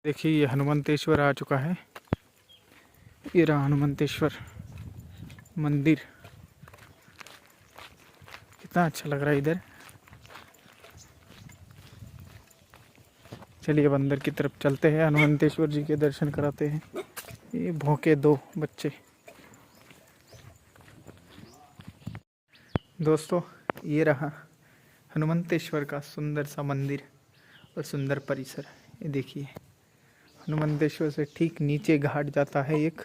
देखिए ये हनुमंतेश्वर आ चुका है। ये रहा हनुमंतेश्वर मंदिर। कितना अच्छा लग रहा है इधर। चलिए अब अंदर की तरफ चलते हैं, हनुमंतेश्वर जी के दर्शन कराते हैं। ये भौंके दो बच्चे। दोस्तों ये रहा हनुमंतेश्वर का सुंदर सा मंदिर और सुंदर परिसर। ये देखिए हनुमंतेश्वर से ठीक नीचे घाट जाता है एक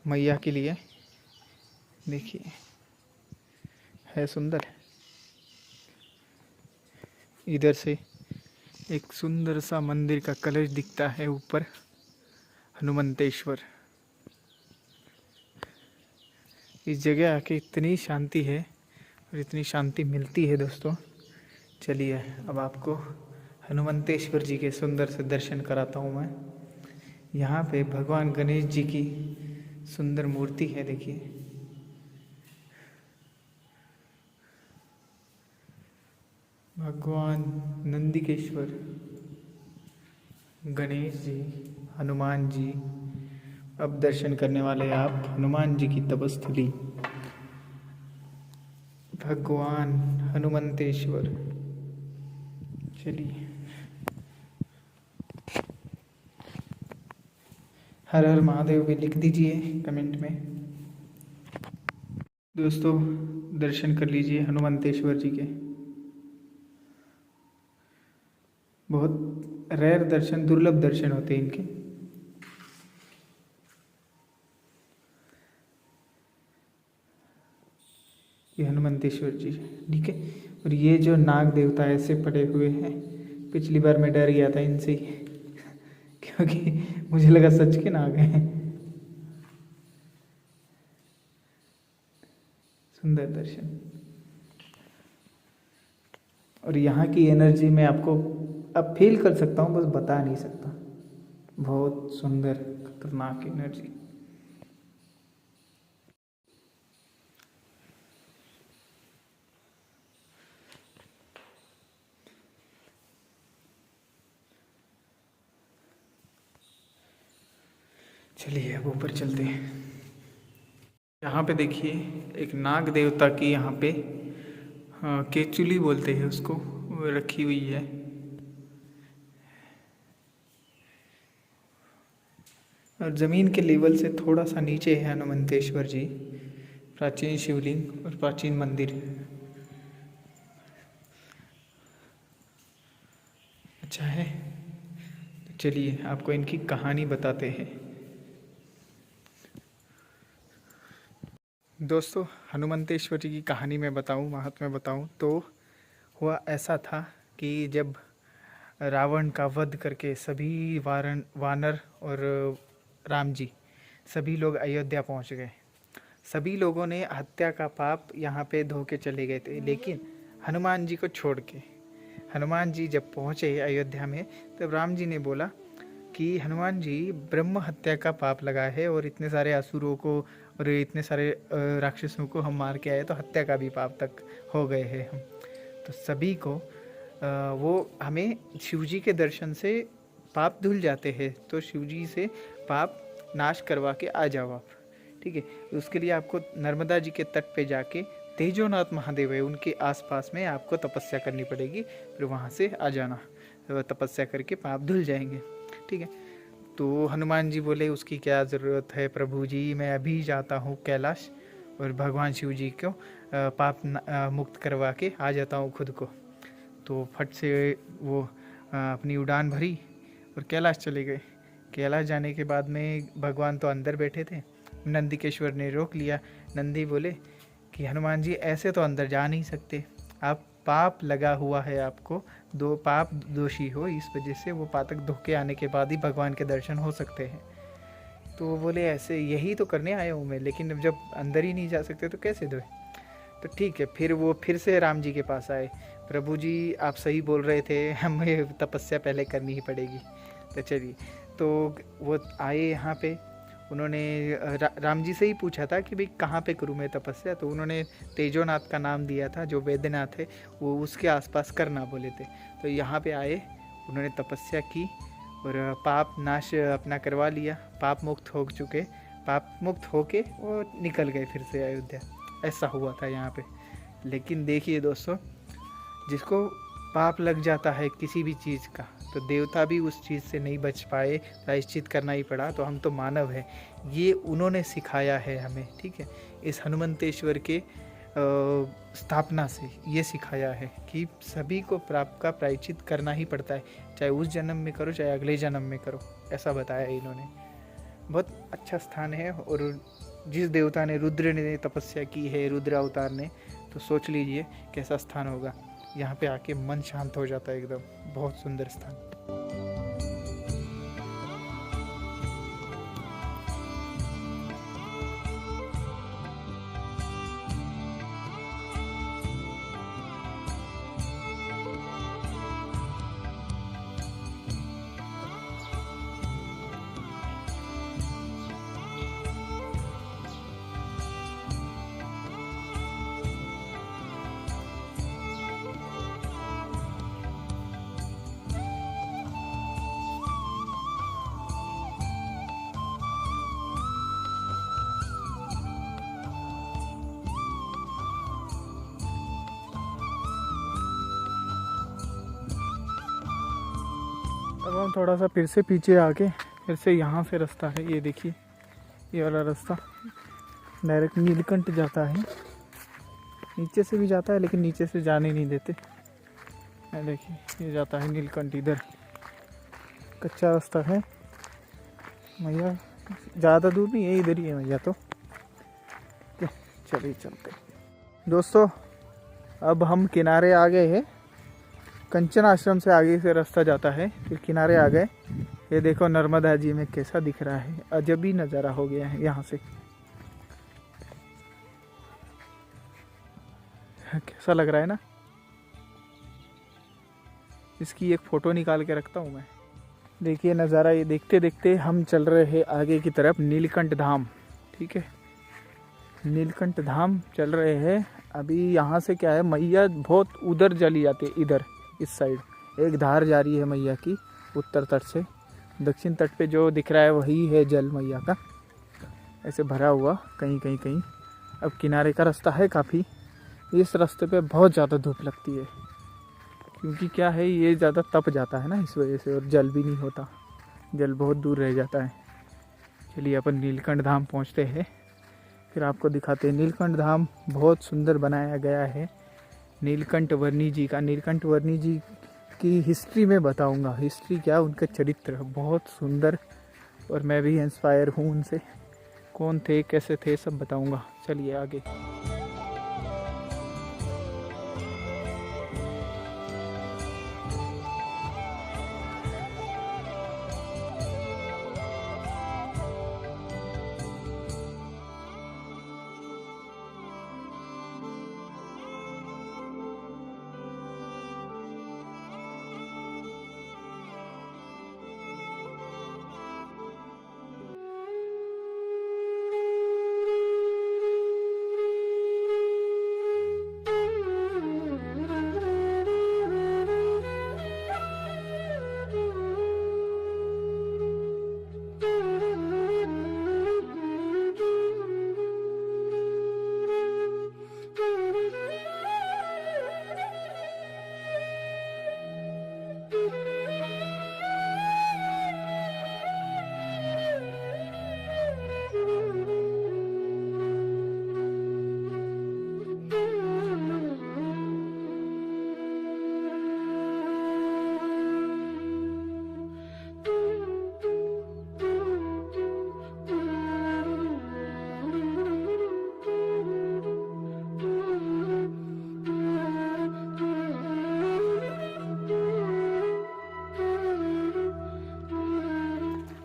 मैया के लिए। देखिए है सुंदर। इधर से एक सुंदर सा मंदिर का कलश दिखता है ऊपर, हनुमंतेश्वर। इस जगह आके इतनी शांति है और इतनी शांति मिलती है दोस्तों। चलिए अब आपको हनुमंतेश्वर जी के सुंदर से दर्शन कराता हूँ मैं। यहाँ पे भगवान गणेश जी की सुंदर मूर्ति है। देखिए भगवान नंदिकेश्वर, गणेश जी, हनुमान जी। अब दर्शन करने वाले आप हनुमान जी की तपस्थली, भगवान हनुमंतेश्वर। चलिए हर हर महादेव भी लिख दीजिए कमेंट में। दोस्तों दर्शन कर लीजिए हनुमंतेश्वर जी के। बहुत रेयर दर्शन, दुर्लभ दर्शन होते हैं इनके। ये हनुमंतेश्वर जी, ठीक है। और ये जो नाग देवता ऐसे पड़े हुए हैं, पिछली बार मैं डर गया था इनसे ही क्योंकि मुझे लगा सच के नाग हैं। सुंदर दर्शन। और यहाँ की एनर्जी मैं आपको अब फील कर सकता हूँ, बस बता नहीं सकता। बहुत सुंदर खतरनाक एनर्जी। चलिए अब ऊपर चलते हैं। यहाँ पे देखिए एक नाग देवता की यहाँ पे केचुली बोलते हैं उसको, वो रखी हुई है। और ज़मीन के लेवल से थोड़ा सा नीचे है हनुमंतेश्वर जी, प्राचीन शिवलिंग और प्राचीन मंदिर। अच्छा है। तो चलिए आपको इनकी कहानी बताते हैं। दोस्तों हनुमंतेश्वर जी की कहानी में बताऊं, महात्म्य बताऊं तो हुआ ऐसा था कि जब रावण का वध करके सभी वानर और राम जी सभी लोग अयोध्या पहुंच गए। सभी लोगों ने हत्या का पाप यहाँ पे धो के चले गए थे, लेकिन हनुमान जी को छोड़ के। हनुमान जी जब पहुँचे अयोध्या में तब राम जी ने बोला कि हनुमान जी ब्रह्म हत्या का पाप लगा है और इतने सारे असुरों को और इतने सारे राक्षसों को हम मार के आए, तो हत्या का भी पाप तक हो गए हैं हम। तो सभी को वो हमें शिवजी के दर्शन से पाप धुल जाते हैं, तो शिवजी से पाप नाश करवा के आ जाओ आप, ठीक है। उसके लिए आपको नर्मदा जी के तट पे जाके तेजोनाथ महादेव है, उनके आसपास में आपको तपस्या करनी पड़ेगी, फिर वहाँ से आ जाना। तपस्या करके पाप धुल जाएंगे, ठीक है। तो हनुमान जी बोले उसकी क्या ज़रूरत है प्रभु जी, मैं अभी जाता हूँ कैलाश और भगवान शिव जी को पाप मुक्त करवा के आ जाता हूँ खुद को। तो फट से वो अपनी उड़ान भरी और कैलाश चले गए। कैलाश जाने के बाद में भगवान तो अंदर बैठे थे, नंदिकेश्वर ने रोक लिया। नंदी बोले कि हनुमान जी ऐसे तो अंदर जा नहीं सकते, आप पाप लगा हुआ है, आपको दो पाप दोषी हो, इस वजह से वो पातक धोके आने के बाद ही भगवान के दर्शन हो सकते हैं। तो वो बोले ऐसे यही तो करने आया हूँ मैं, लेकिन जब अंदर ही नहीं जा सकते तो कैसे धोए। तो ठीक है, फिर वो फिर से राम जी के पास आए। प्रभु जी आप सही बोल रहे थे, हमें तपस्या पहले करनी ही पड़ेगी। तो चलिए, तो वो आए यहाँ पे। उन्होंने राम जी से ही पूछा था कि भाई कहाँ पे करूँ मैं तपस्या, तो उन्होंने तेजोनाथ का नाम दिया था, जो वैद्यनाथ है वो उसके आसपास करना बोले थे। तो यहाँ पे आए, उन्होंने तपस्या की और पाप नाश अपना करवा लिया, पाप मुक्त हो चुके, पाप मुक्त होके वो निकल गए फिर से अयोध्या। ऐसा हुआ था यहाँ पे। लेकिन देखिए दोस्तों, जिसको पाप लग जाता है किसी भी चीज़ का, तो देवता भी उस चीज़ से नहीं बच पाए, प्रायश्चित करना ही पड़ा। तो हम तो मानव है, ये उन्होंने सिखाया है हमें, ठीक है। इस हनुमंतेश्वर के स्थापना से ये सिखाया है कि सभी को पाप का प्रायश्चित करना ही पड़ता है, चाहे उस जन्म में करो चाहे अगले जन्म में करो, ऐसा बताया है इन्होंने। बहुत अच्छा स्थान है। और जिस देवता ने, रुद्र ने तपस्या की है, रुद्र अवतार ने, तो सोच लीजिए कैसा स्थान होगा। यहाँ पे आके मन शांत हो जाता है एकदम। बहुत सुंदर स्थान। अब हम थोड़ा सा फिर से पीछे आके फिर से यहाँ से रास्ता है, ये देखिए, ये वाला रास्ता डायरेक्ट नीलकंठ जाता है। नीचे से भी जाता है लेकिन नीचे से जाने नहीं देते। ये देखिए, ये जाता है नीलकंठ। इधर कच्चा रास्ता है मैया, ज़्यादा दूर नहीं है, इधर ही है मैया। तो चलिए चलते दोस्तों। अब हम किनारे आ गए हैं। कंचन आश्रम से आगे से रास्ता जाता है, फिर किनारे आ गए। ये देखो नर्मदा जी में कैसा दिख रहा है, अजब ही नज़ारा हो गया है यहाँ से। कैसा लग रहा है ना। इसकी एक फ़ोटो निकाल के रखता हूँ मैं। देखिए नज़ारा, ये देखते देखते हम चल रहे हैं आगे की तरफ, नीलकंठ धाम। ठीक है, नीलकंठ धाम चल रहे हैं अभी। यहाँ से क्या है, मैया बहुत उधर चली जाती है, इधर इस साइड एक धार जा रही है मैया की, उत्तर तट से। दक्षिण तट पे जो दिख रहा है वही है जल मैया का, ऐसे भरा हुआ कहीं कहीं कहीं। अब किनारे का रास्ता है काफ़ी। इस रास्ते पे बहुत ज़्यादा धूप लगती है, क्योंकि क्या है, ये ज़्यादा तप जाता है ना इस वजह से, और जल भी नहीं होता, जल बहुत दूर रह जाता है। चलिए अपन नीलकंठ धाम पहुँचते हैं, फिर आपको दिखाते हैं। नीलकंठ धाम बहुत सुंदर बनाया गया है नीलकंठ वर्णी जी का। नीलकंठ वर्णी जी की हिस्ट्री में बताऊंगा। हिस्ट्री क्या, उनका चरित्र बहुत सुंदर, और मैं भी इंस्पायर हूँ उनसे। कौन थे, कैसे थे, सब बताऊंगा। चलिए आगे।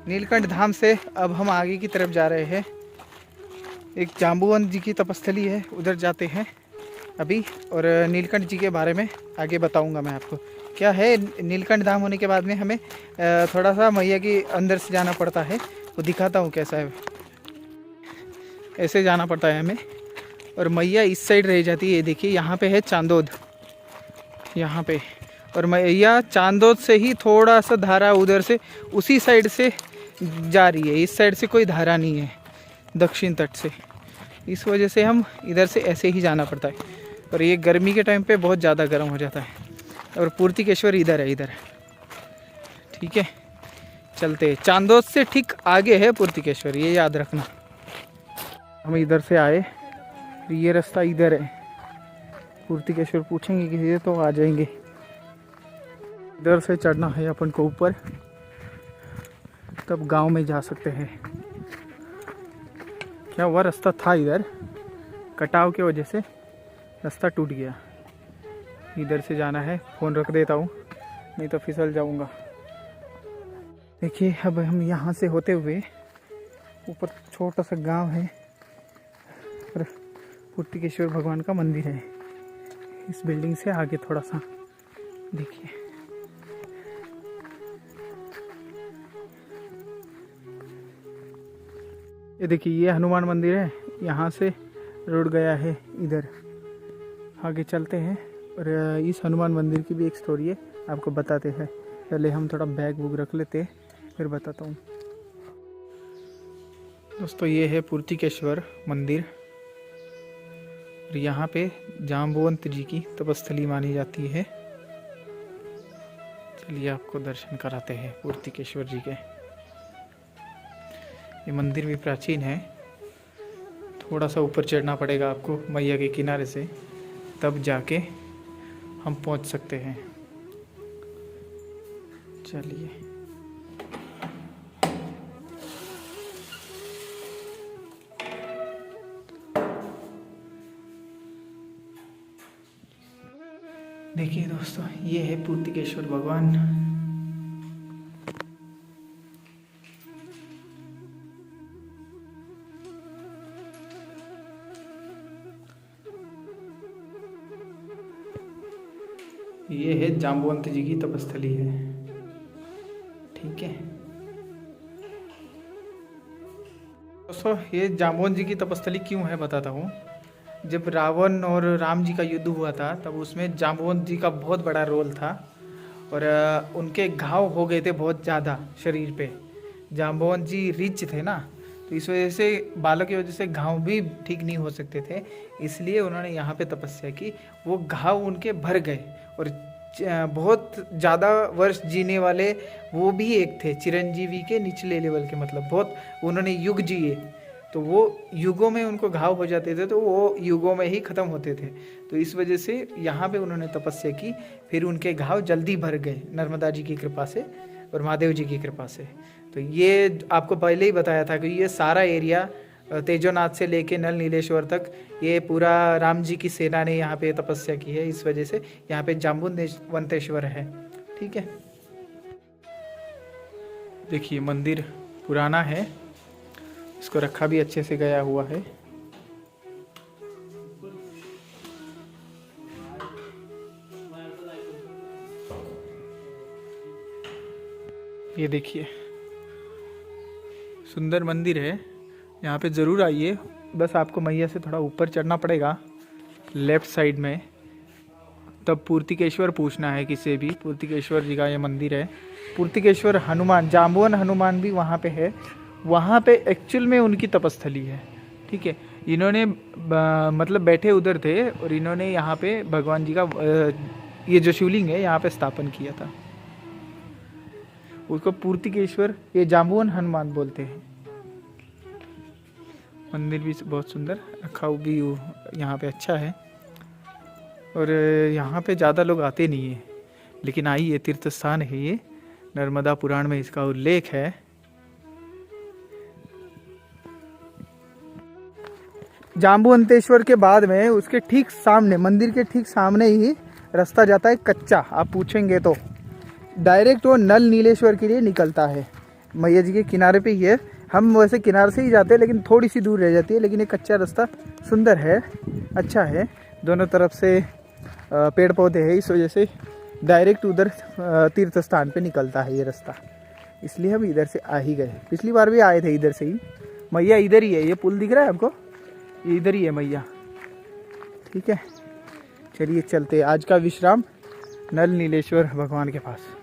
नीलकंठ धाम से अब हम आगे की तरफ जा रहे हैं। एक जाम्बुवन जी की तपस्थली है, उधर जाते हैं अभी। और नीलकंठ जी के बारे में आगे बताऊंगा मैं आपको। क्या है, नीलकंठ धाम होने के बाद में हमें थोड़ा सा मैया के अंदर से जाना पड़ता है, वो दिखाता हूँ कैसा है। ऐसे जाना पड़ता है हमें, और मैया इस साइड रह जाती है। देखिए यहाँ पे है चांदोद, यहाँ पे। और मैया चांदोद से ही थोड़ा सा धारा उधर से उसी साइड से जा रही है, इस साइड से कोई धारा नहीं है दक्षिण तट से। इस वजह से हम इधर से ऐसे ही जाना पड़ता है। और ये गर्मी के टाइम पे बहुत ज़्यादा गर्म हो जाता है। और पूर्तिकेश्वर इधर है, इधर। ठीक है, चलते। चांदोद से ठीक आगे है पूर्तिकेश्वर, ये याद रखना। हम इधर से आए, ये रास्ता इधर है। पूर्तिकेश्वर पूछेंगे किसी से तो आ जाएंगे। इधर से चढ़ना है अपन को ऊपर, तब गांव में जा सकते हैं। क्या हुआ, रास्ता था इधर, कटाव की वजह से रास्ता टूट गया। इधर से जाना है। फ़ोन रख देता हूँ, नहीं तो फिसल जाऊँगा। देखिए, अब हम यहाँ से होते हुए ऊपर छोटा सा गांव है और पूर्तिकेश्वर भगवान का मंदिर है। इस बिल्डिंग से आगे थोड़ा सा देखिए, ये देखिए, ये हनुमान मंदिर है। यहाँ से रोड गया है इधर। आगे चलते हैं और इस हनुमान मंदिर की भी एक स्टोरी है, आपको बताते हैं। पहले हम थोड़ा बैग वूग रख लेते, फिर बताता हूँ। दोस्तों, ये है पूर्तिकेश्वर मंदिर। और यहाँ पे जाम्बुवंत जी की तपस्थली मानी जाती है। चलिए आपको दर्शन कराते हैं पूर्तिकेश्वर जी के। ये मंदिर भी प्राचीन है। थोड़ा सा ऊपर चढ़ना पड़ेगा आपको मैया के किनारे से, तब जाके हम पहुंच सकते हैं। चलिए, देखिए दोस्तों, ये है पूर्तिकेश्वर भगवान। ये है जाम्बुवंत जी की तपस्थली है। ठीक है दोस्तों, ये जाम्बुवंत जी की तपस्थली क्यों है बताता हूँ। जब रावण और राम जी का युद्ध हुआ था, तब उसमें जाम्बुवंत जी का बहुत बड़ा रोल था। और उनके घाव हो गए थे बहुत ज़्यादा शरीर पे। जाम्बुवंत जी रिच थे ना, तो इस वजह से बालक की वजह से घाव भी ठीक नहीं हो सकते थे। इसलिए उन्होंने यहाँ पे तपस्या की, वो घाव उनके भर गए। और बहुत ज़्यादा वर्ष जीने वाले वो भी एक थे, चिरंजीवी के निचले लेवल के, मतलब बहुत उन्होंने युग जिए। तो वो युगों में उनको घाव हो जाते थे, तो वो युगों में ही ख़त्म होते थे। तो इस वजह से यहाँ पे उन्होंने तपस्या की, फिर उनके घाव जल्दी भर गए नर्मदा जी की कृपा से और महादेव जी की कृपा से। तो ये आपको पहले ही बताया था कि ये सारा एरिया तेजोनाथ से लेके नल नीलेश्वर तक, ये पूरा राम जी की सेना ने यहाँ पे तपस्या की है। इस वजह से यहाँ पे जाम्बुवंतेश्वर है। ठीक है, देखिए मंदिर पुराना है, इसको रखा भी अच्छे से गया हुआ है। ये देखिए, सुंदर मंदिर है। यहाँ पे ज़रूर आइए। बस आपको मैया से थोड़ा ऊपर चढ़ना पड़ेगा, लेफ़्ट साइड में। तब पूर्तिकेश्वर पूछना है किसी भी। पूर्तिकेश्वर जी का ये मंदिर है। पूर्तिकेश्वर हनुमान, जाम्बुवन हनुमान भी वहाँ पे है। वहाँ पे एक्चुअल में उनकी तपस्थली है। ठीक है, इन्होंने मतलब बैठे उधर थे और इन्होंने यहाँ पे भगवान जी का ये जो शिवलिंग है यहाँ पे स्थापन किया था। उसको पूर्तिकेश्वर, ये जाम्बुवन हनुमान बोलते हैं। मंदिर भी बहुत सुंदर, रखा भी यहाँ पे अच्छा है। और यहाँ पे ज़्यादा लोग आते नहीं हैं, लेकिन आइए, तीर्थ स्थान है ये। नर्मदा पुराण में इसका उल्लेख है। जाम्बुवंतेश्वर के बाद में उसके ठीक सामने, मंदिर के ठीक सामने ही रास्ता जाता है कच्चा। आप पूछेंगे तो डायरेक्ट वो नल नीलेश्वर के लिए निकलता है। मैया जी के किनारे पे ही है। हम वैसे किनारे से ही जाते हैं, लेकिन थोड़ी सी दूर रह जाती है। लेकिन ये कच्चा रास्ता सुंदर है, अच्छा है। दोनों तरफ से पेड़ पौधे हैं, इस वजह से डायरेक्ट उधर तीर्थ स्थान पे निकलता है ये रास्ता। इसलिए हम इधर से आ ही गए। पिछली बार भी आए थे इधर से ही। मैया इधर ही है, ये पुल दिख रहा है आपको, ये इधर ही है मैया। ठीक है, चलिए चलते। आज का विश्राम नल नीलेश्वर भगवान के पास।